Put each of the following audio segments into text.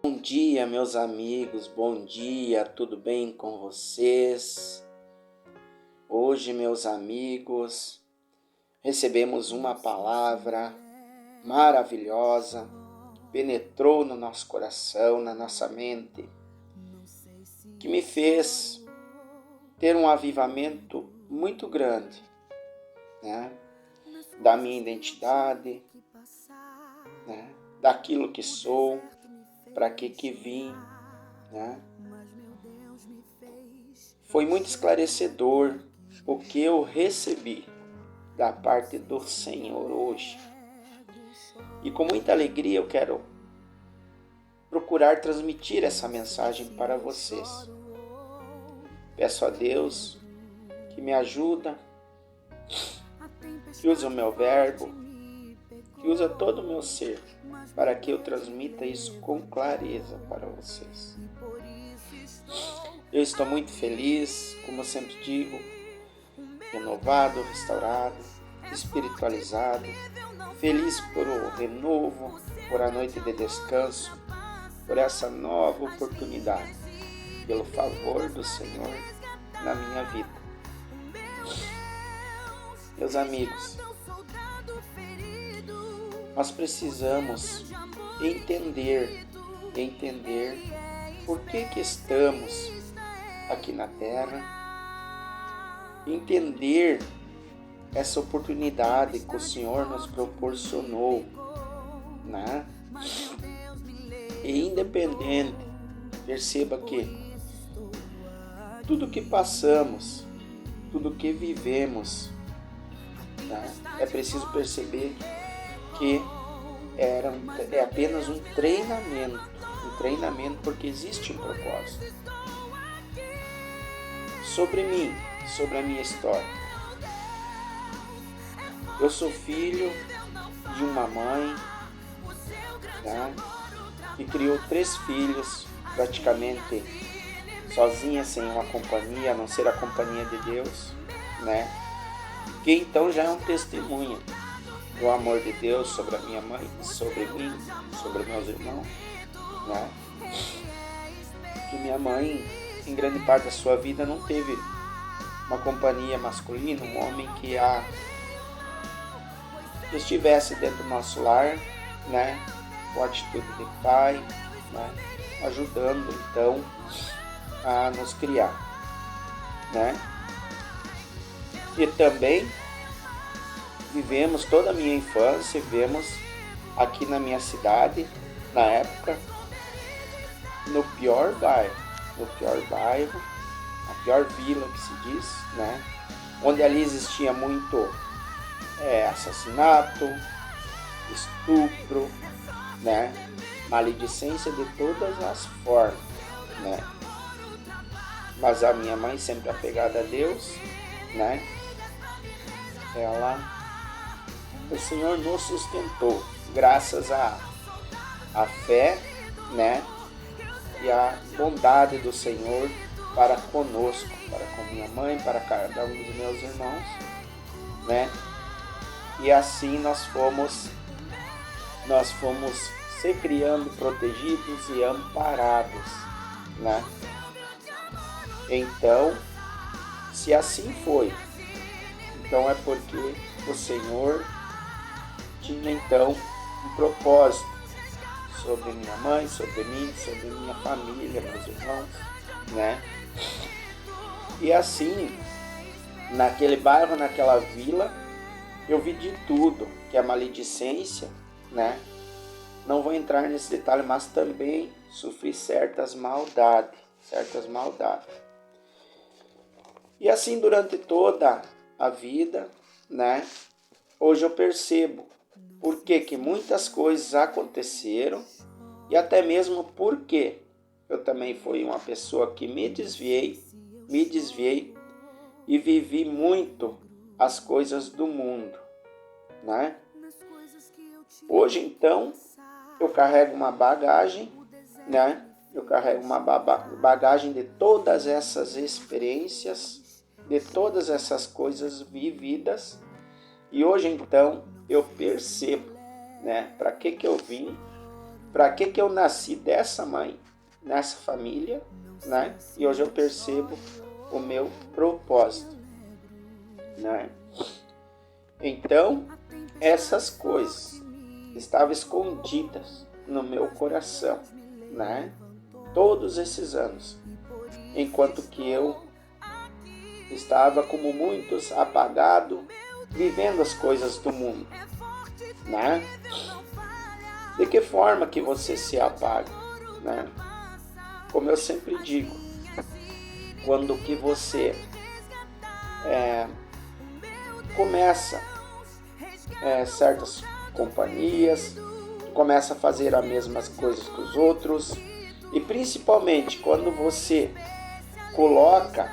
Bom dia, meus amigos, bom dia, tudo bem com vocês? Hoje, meus amigos, recebemos uma palavra maravilhosa, penetrou no nosso coração, na nossa mente, que me fez ter um avivamento muito grande, né? Da minha identidade, né? Daquilo que sou, para que vim, né? Foi muito esclarecedor o que eu recebi da parte do Senhor hoje. E com muita alegria eu quero procurar transmitir essa mensagem para vocês. Peço a Deus que me ajuda, que use o meu verbo, que use todo o meu ser, para que eu transmita isso com clareza para vocês. Eu estou muito feliz, como eu sempre digo, renovado, restaurado, espiritualizado, feliz por o renovo, por a noite de descanso, por essa nova oportunidade, pelo favor do Senhor na minha vida. Meus amigos, nós precisamos entender por que estamos aqui na Terra, entender essa oportunidade que o Senhor nos proporcionou, né? E independente, perceba que tudo que passamos, tudo que vivemos, né? É preciso perceber que é apenas um treinamento porque existe um propósito. Sobre mim, sobre a minha história. Eu sou filho de uma mãe, né, que criou 3 filhos praticamente sozinha, sem uma companhia, a não ser a companhia de Deus, né? Que então já é um testemunho do amor de Deus sobre a minha mãe, sobre mim, sobre meus irmãos, né? Que minha mãe, em grande parte da sua vida, não teve uma companhia masculina, um homem que estivesse dentro do nosso lar, né? Com atitude de pai, né? Ajudando então a nos criar, né? E também vivemos toda a minha infância, vivemos aqui na minha cidade, na época, no pior bairro, a pior vila que se diz, né? Onde ali existia muito assassinato, estupro, né? Maledicência de todas as formas, né? Mas a minha mãe, sempre apegada a Deus, né? O Senhor nos sustentou, graças à fé, né? E a bondade do Senhor para conosco, para com minha mãe, para cada um dos meus irmãos, né? E assim nós fomos se criando protegidos e amparados, né? Então, se assim foi, então é porque o Senhor tinha então um propósito sobre minha mãe, sobre mim, sobre minha família, meus irmãos, né? E assim, naquele bairro, naquela vila, eu vi de tudo, que é maledicência, né? Não vou entrar nesse detalhe, mas também sofri certas maldades. E assim durante toda a vida, né? Hoje eu percebo por que muitas coisas aconteceram e até mesmo porque eu também fui uma pessoa que me desviei e vivi muito as coisas do mundo, né? Hoje então eu carrego uma bagagem, né? Eu carrego uma bagagem de todas essas experiências, de todas essas coisas vividas. E hoje então eu percebo, né, para que eu vim, para que eu nasci dessa mãe, nessa família, né? E hoje eu percebo o meu propósito, né? Então, essas coisas estavam escondidas no meu coração, né? Todos esses anos, enquanto que eu estava, como muitos, apagado, vivendo as coisas do mundo, né? De que forma que você se apaga, né? Como eu sempre digo, quando que você começa certas companhias, começa a fazer as mesmas coisas que os outros, e principalmente quando você coloca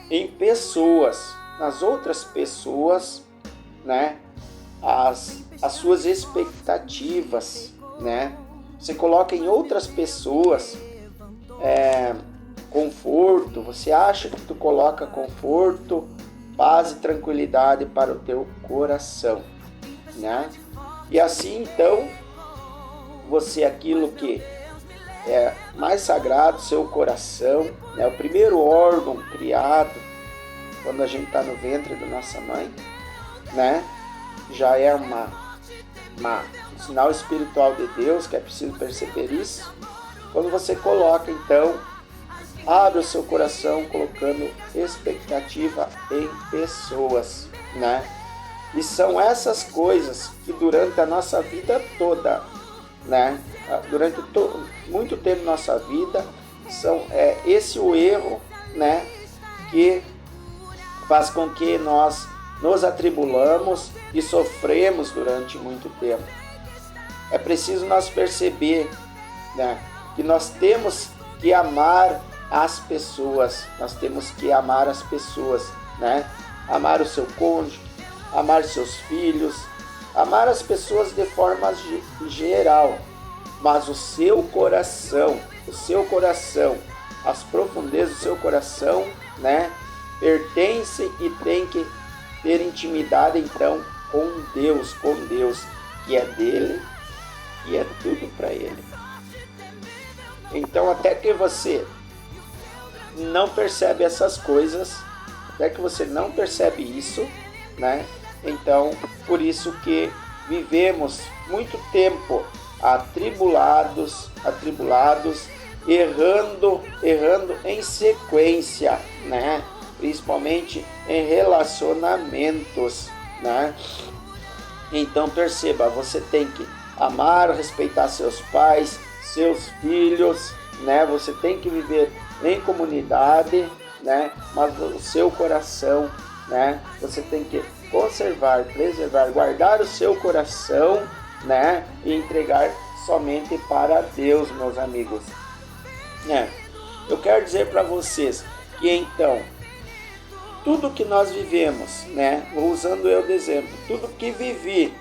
em pessoas, nas outras pessoas, né, as suas expectativas, né? Você coloca em outras pessoas conforto, você acha que tu coloca conforto, paz e tranquilidade para o teu coração, né? E assim, então, você, aquilo que é mais sagrado, seu coração, né? O primeiro órgão criado quando a gente está no ventre da nossa mãe, né? Já é um sinal espiritual de Deus, que é preciso perceber isso. Quando você coloca, então, abre o seu coração colocando expectativa em pessoas, né? E são essas coisas que durante a nossa vida toda, né? Durante muito tempo da nossa vida, esse o erro, né? Que faz com que nós nos atribulamos e sofremos durante muito tempo. É preciso nós perceber, né, que nós temos que amar as pessoas, né? Amar o seu cônjuge, amar seus filhos, amar as pessoas de forma geral, mas o seu coração, as profundezas do seu coração, né, pertence e tem que ter intimidade, então, com Deus, que é dele e é tudo para ele. Então, até que você não percebe essas coisas, até que você não percebe isso, né? Então, por isso que vivemos muito tempo atribulados, errando em sequência, né? Principalmente em relacionamentos, né? Então perceba, você tem que amar, respeitar seus pais, seus filhos, né? Você tem que viver em comunidade, né? Mas o seu coração, né? Você tem que conservar, preservar, guardar o seu coração, né? E entregar somente para Deus, meus amigos. Eu quero dizer para vocês que então tudo que nós vivemos, né? Vou usando eu de exemplo, tudo que vivi,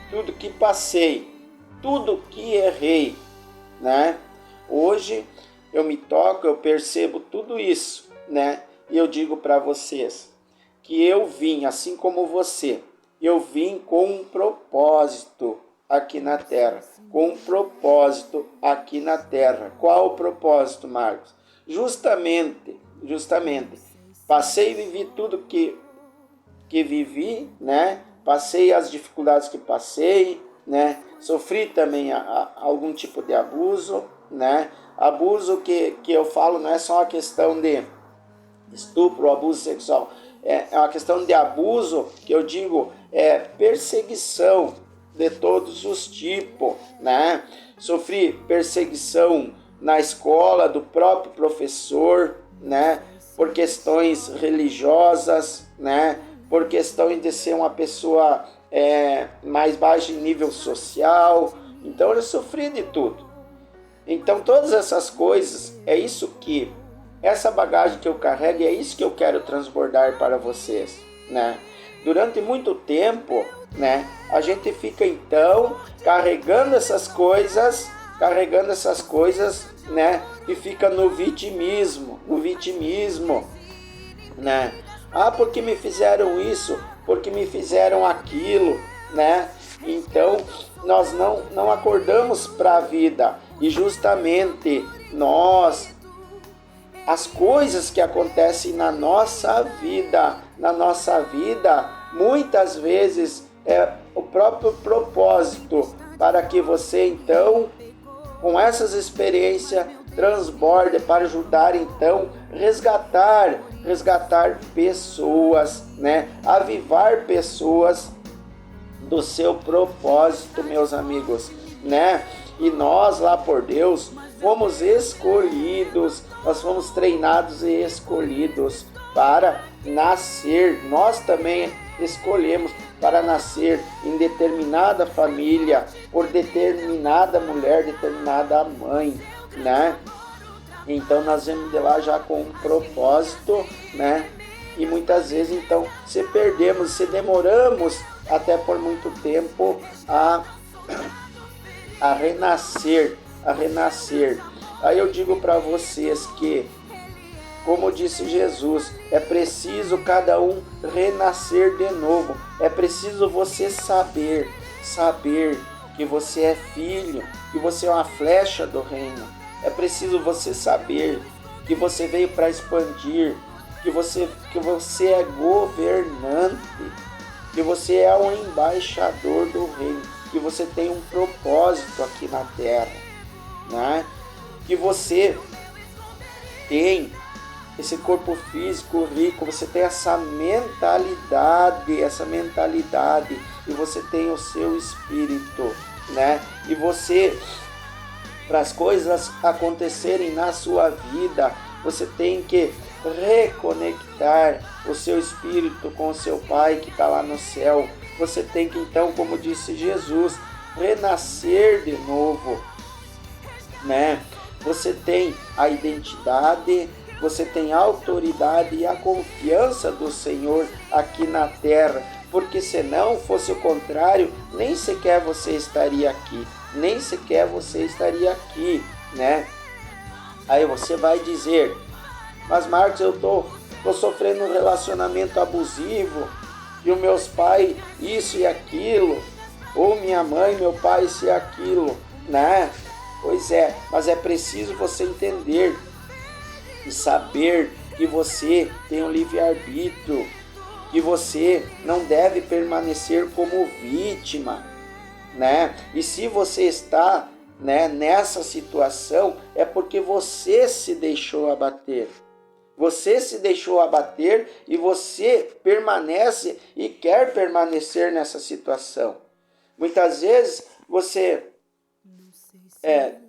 tudo que passei, tudo que errei, né? Hoje eu me toco, eu percebo tudo isso, né? E eu digo para vocês que eu vim, assim como você, eu vim com um propósito aqui na Terra, Qual o propósito, Marcos? Justamente, passei e vivi tudo que vivi, né? Passei as dificuldades que passei, né? Sofri também algum tipo de abuso, né? Abuso que eu falo não é só uma questão de estupro, abuso sexual. É uma questão de abuso que eu digo perseguição de todos os tipos, né? Sofri perseguição na escola do próprio professor, né? Por questões religiosas, né? Por questão de ser uma pessoa mais baixa em nível social. Então eu sofri de tudo. Então todas essas coisas, essa bagagem que eu carrego, é isso que eu quero transbordar para vocês, né? Durante muito tempo, né, a gente fica então carregando essas coisas, né, e fica no vitimismo, né? Ah, porque me fizeram isso, porque me fizeram aquilo, né? Então, nós não acordamos para a vida. E justamente as coisas que acontecem na nossa vida, muitas vezes é o próprio propósito para que você, então, com essas experiências, transborde para ajudar, então, resgatar pessoas, né? Avivar pessoas do seu propósito, meus amigos, né? E nós, lá por Deus, fomos escolhidos, nós fomos treinados e escolhidos para nascer. Nós também escolhemos para nascer em determinada família, por determinada mulher, determinada mãe, né? Então nós vamos de lá já com um propósito, né? E muitas vezes então se perdemos, se demoramos até por muito tempo a renascer. Aí eu digo para vocês que, como disse Jesus, é preciso cada um renascer de novo. É preciso você saber que você é filho, que você é uma flecha do reino. É preciso você saber que você veio para expandir, que você é governante, que você é um embaixador do reino, que você tem um propósito aqui na terra, né? Que você tem esse corpo físico rico, você tem essa mentalidade, e você tem o seu espírito, né? E você, para as coisas acontecerem na sua vida, você tem que reconectar o seu espírito com o seu Pai que está lá no céu. Você tem que, então, como disse Jesus, renascer de novo, né? Você tem a identidade, você tem a autoridade e a confiança do Senhor aqui na terra, porque se não fosse o contrário, nem sequer você estaria aqui, né? Aí você vai dizer: mas Marcos, eu tô sofrendo um relacionamento abusivo, e os meus pais isso e aquilo, ou minha mãe, meu pai isso e aquilo, né? Pois é, mas é preciso você entender e saber que você tem um livre-arbítrio, que você não deve permanecer como vítima, né? E se você está, né, nessa situação, é porque você se deixou abater. Você se deixou abater e você permanece e quer permanecer nessa situação. Muitas vezes você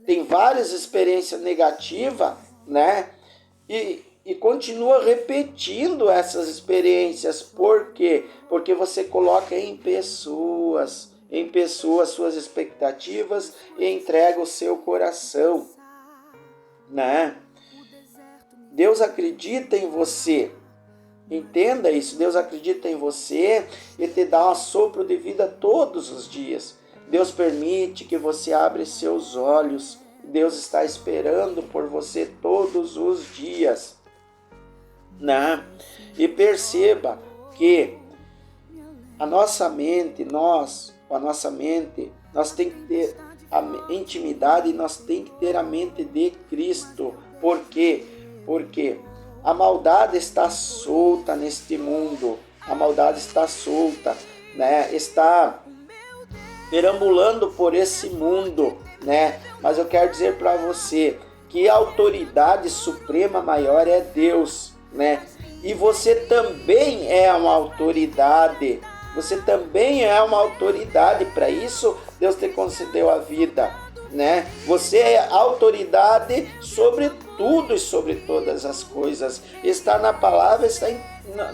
tem várias experiências negativas, né? E continua repetindo essas experiências. Por quê? Porque você coloca em pessoas suas expectativas e entrega o seu coração, né? Deus acredita em você. Entenda isso. Deus acredita em você e te dá um sopro de vida todos os dias. Deus permite que você abra seus olhos. Deus está esperando por você todos os dias, né? E perceba que a nossa mente, nós tem que ter a intimidade, nós tem que ter a mente de Cristo. Por quê? Porque a maldade está solta neste mundo. A maldade está solta, né? Está perambulando por esse mundo, né? Mas eu quero dizer para você que a autoridade suprema maior é Deus, né? E você também é uma autoridade. Você também é uma autoridade. Para isso, Deus te concedeu a vida, né? Você é autoridade sobre tudo e sobre todas as coisas. Está na palavra, está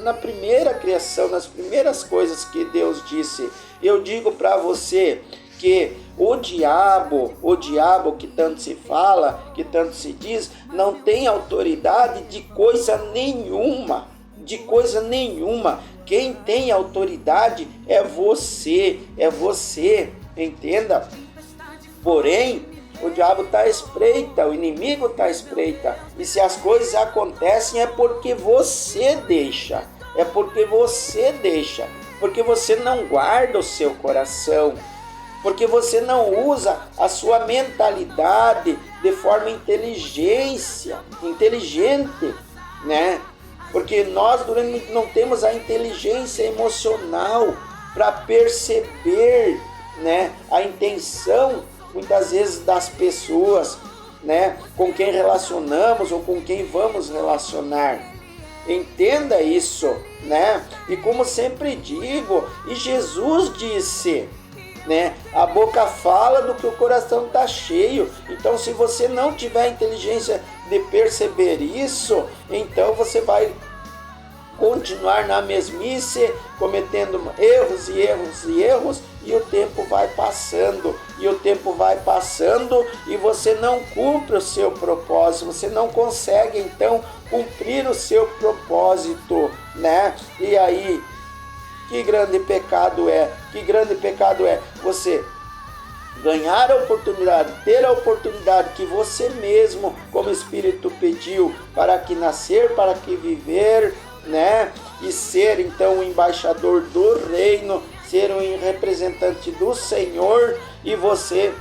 na primeira criação, nas primeiras coisas que Deus disse. Eu digo para você que o diabo que tanto se fala, que tanto se diz, não tem autoridade de coisa nenhuma. Quem tem autoridade é você, entenda? Porém, o diabo está à espreita, o inimigo está à espreita. E se as coisas acontecem é porque você deixa. porque você não guarda o seu coração, porque você não usa a sua mentalidade de forma inteligente, né? Porque nós não temos a inteligência emocional para perceber, né, a intenção, muitas vezes, das pessoas, né, com quem relacionamos ou com quem vamos relacionar. Entenda isso, né? E como sempre digo, e Jesus disse, né, a boca fala do que o coração está cheio. Então, se você não tiver a inteligência de perceber isso, então você vai continuar na mesmice, cometendo erros e erros e erros, e o tempo vai passando, e você não cumpre o seu propósito, você não consegue então cumprir o seu propósito, né? E aí, que grande pecado é você ganhar a oportunidade, ter a oportunidade que você mesmo, como Espírito, pediu, para que nascer, para que viver, né? E ser então o embaixador do reino, ser um representante do Senhor, e você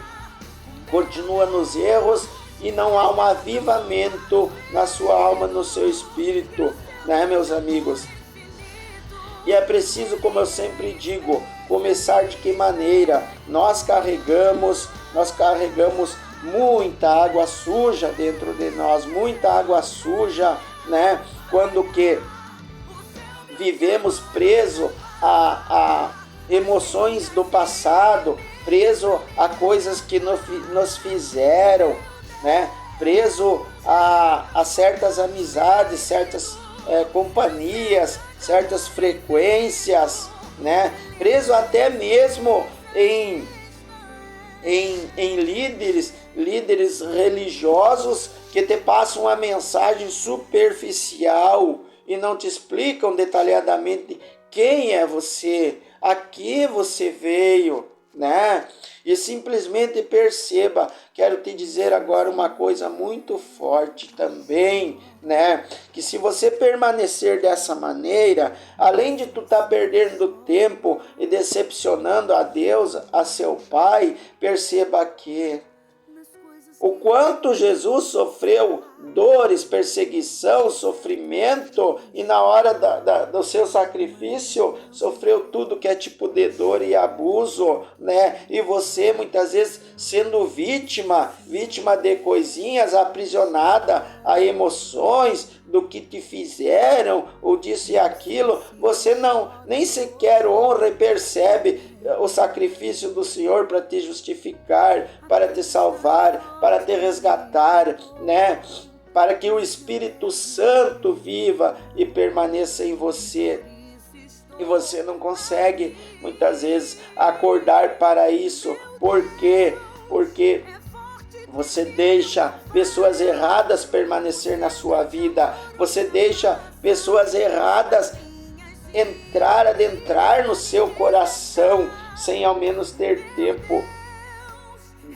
continua nos erros e não há um avivamento na sua alma, no seu espírito, né, meus amigos? E é preciso, como eu sempre digo, começar de que maneira? Nós carregamos muita água suja dentro de nós, muita água suja, né? Quando que vivemos preso a emoções do passado, preso a coisas que nos fizeram, né? Preso a certas amizades, certas companhias, certas frequências, né? Preso até mesmo em líderes religiosos que te passam uma mensagem superficial e não te explicam detalhadamente quem é você, a que você veio, né? E simplesmente perceba, quero te dizer agora uma coisa muito forte também, né? Que se você permanecer dessa maneira, além de tu estar perdendo tempo e decepcionando a Deus, a seu Pai, perceba que o quanto Jesus sofreu dores, perseguição, sofrimento, e na hora do seu sacrifício sofreu tudo que é tipo de dor e abuso, né? E você muitas vezes sendo vítima de coisinhas, aprisionada a emoções do que te fizeram, ou disso e aquilo, você nem sequer honra e percebe o sacrifício do Senhor para te justificar, para te salvar, para te resgatar, né? Para que o Espírito Santo viva e permaneça em você. E você não consegue, muitas vezes, acordar para isso. Por quê? Porque você deixa pessoas erradas permanecer na sua vida. Você deixa pessoas erradas adentrar no seu coração, sem ao menos ter tempo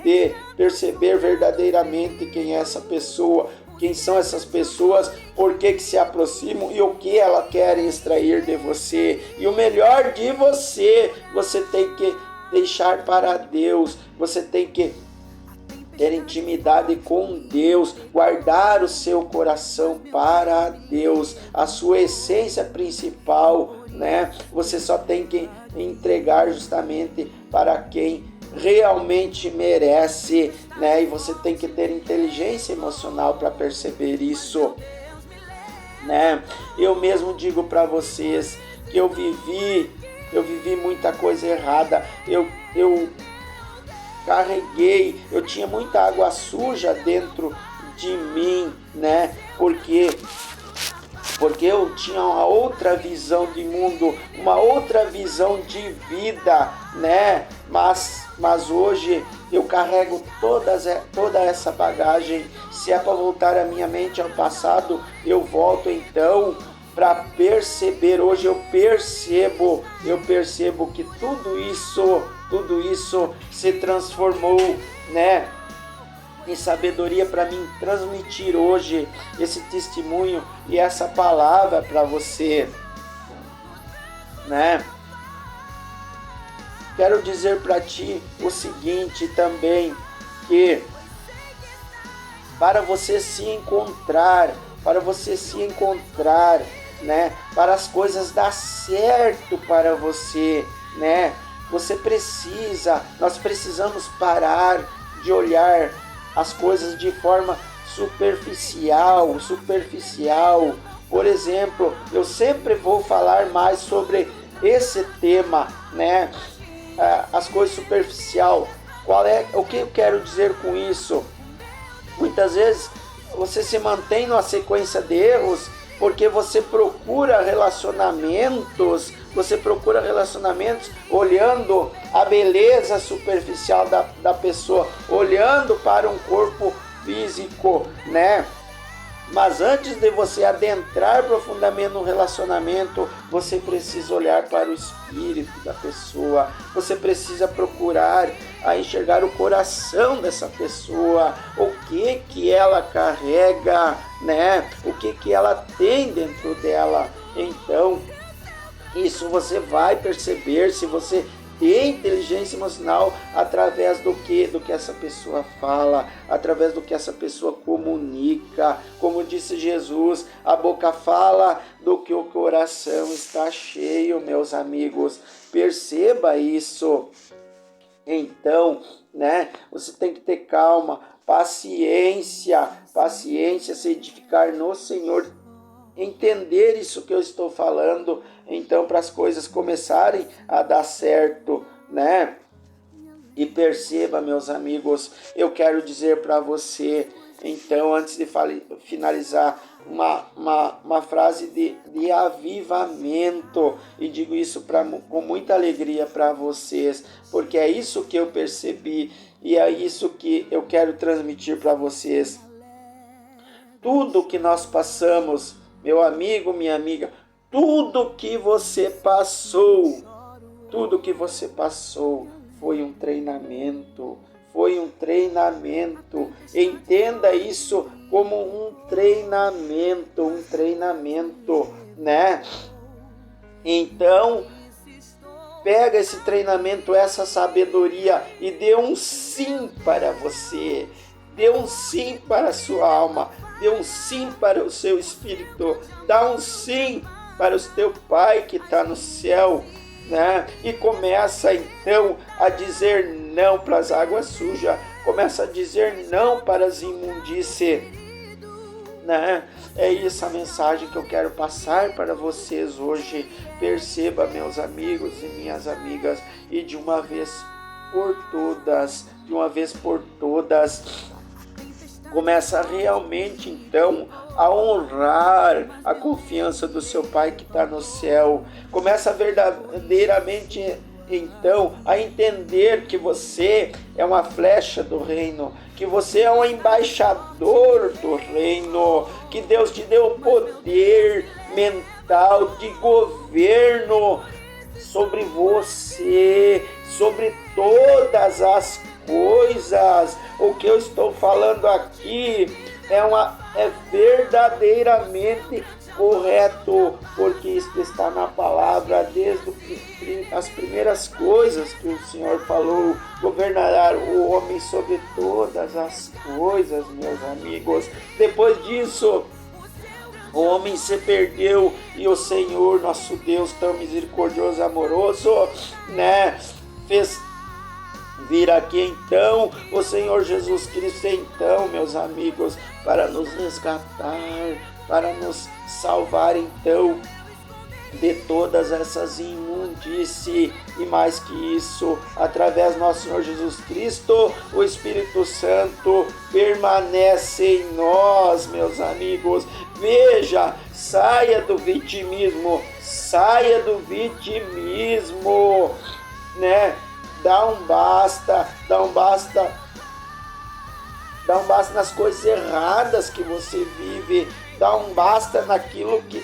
de perceber verdadeiramente quem é essa pessoa, quem são essas pessoas, por que se aproximam e o que elas querem extrair de você. E o melhor de você, você tem que deixar para Deus, você tem que ter intimidade com Deus, guardar o seu coração para Deus, a sua essência principal, né? Você só tem que entregar justamente para quem realmente merece, né? E você tem que ter inteligência emocional para perceber isso, né? Eu mesmo digo para vocês que eu vivi muita coisa errada, eu carreguei, eu tinha muita água suja dentro de mim, né? Porque eu tinha uma outra visão de mundo, uma outra visão de vida, né? Mas hoje eu carrego toda essa bagagem. Se é para voltar a minha mente ao passado, eu volto então para perceber. Hoje eu percebo que tudo isso se transformou, né, em sabedoria para mim transmitir hoje esse testemunho e essa palavra para você, né? quero dizer para ti o seguinte também, que para você se encontrar, né, para as coisas dar certo para você, né, nós precisamos parar de olhar as coisas de forma superficial. Por exemplo, eu sempre vou falar mais sobre esse tema, né, as coisas superficiais. O que eu quero dizer com isso? Muitas vezes você se mantém numa sequência de erros porque você procura relacionamentos olhando a beleza superficial da pessoa, olhando para um corpo físico, né? Mas antes de você adentrar profundamente no relacionamento, você precisa olhar para o espírito da pessoa. Você precisa procurar enxergar o coração dessa pessoa, o que ela carrega, né? O que ela tem dentro dela. Então, isso você vai perceber se você ter inteligência emocional através do que essa pessoa fala, através do que essa pessoa comunica. Como disse Jesus, a boca fala do que o coração está cheio, meus amigos. Perceba isso. Então, né, você tem que ter calma, paciência, se edificar no Senhor, entender isso que eu estou falando, então, para as coisas começarem a dar certo, né? E perceba, meus amigos, eu quero dizer para você, então, antes de finalizar, uma frase de avivamento, e digo isso com muita alegria para vocês, porque é isso que eu percebi e é isso que eu quero transmitir para vocês. Tudo que nós passamos, meu amigo, minha amiga, tudo que você passou foi um treinamento. Entenda isso como um treinamento, né? Então, pega esse treinamento, essa sabedoria e dê um sim para você. Dê um sim para a sua alma. Dê um sim para o seu espírito. Dá um sim para o teu Pai que está no céu, né? E começa então a dizer não para as águas sujas. Começa a dizer não para as imundícies, né? É isso a mensagem que eu quero passar para vocês hoje. Perceba, meus amigos e minhas amigas, e de uma vez por todas, começa realmente então a honrar a confiança do seu Pai que está no céu. Começa verdadeiramente então a entender que você é uma flecha do reino, que você é um embaixador do reino, que Deus te deu o poder mental de governo sobre você, sobre todas as coisas. O que eu estou falando aqui é verdadeiramente correto, porque isso está na palavra desde as primeiras coisas que o Senhor falou. Governará o homem sobre todas as coisas, meus amigos. Depois disso, o homem se perdeu e o Senhor, nosso Deus tão misericordioso e amoroso, né, fez vir aqui então o Senhor Jesus Cristo, então, meus amigos, para nos resgatar, para nos salvar então de todas essas imundícies. E mais que isso, através do nosso Senhor Jesus Cristo, o Espírito Santo permanece em nós, meus amigos. Veja, saia do vitimismo, né? Dá um basta nas coisas erradas que você vive. Dá um basta naquilo que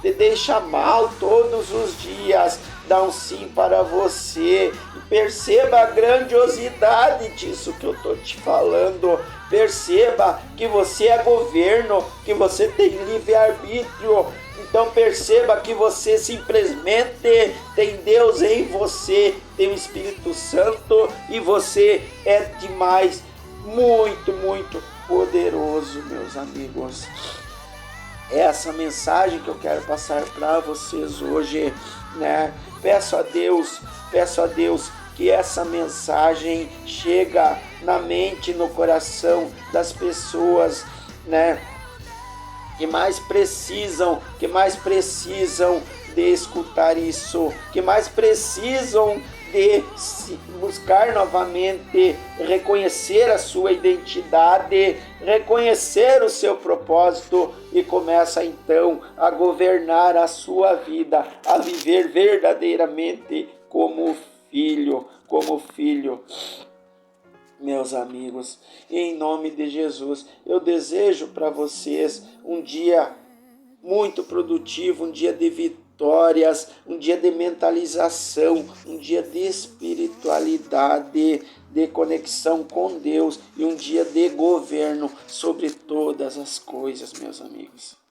te deixa mal todos os dias. dá um sim para você. E perceba a grandiosidade disso que eu estou te falando. Perceba que você é governo, que você tem livre-arbítrio. Então perceba que você simplesmente tem Deus em você, tem o Espírito Santo e você é demais, muito, muito poderoso, meus amigos. É essa mensagem que eu quero passar para vocês hoje, né? Peço a Deus que essa mensagem chega na mente, no coração das pessoas, né? Que mais precisam de escutar isso, que mais precisam de buscar novamente, reconhecer a sua identidade, reconhecer o seu propósito e começa então a governar a sua vida, a viver verdadeiramente como filho, Meus amigos, em nome de Jesus, eu desejo para vocês um dia muito produtivo, um dia de vitórias, um dia de mentalização, um dia de espiritualidade, de conexão com Deus e um dia de governo sobre todas as coisas, meus amigos.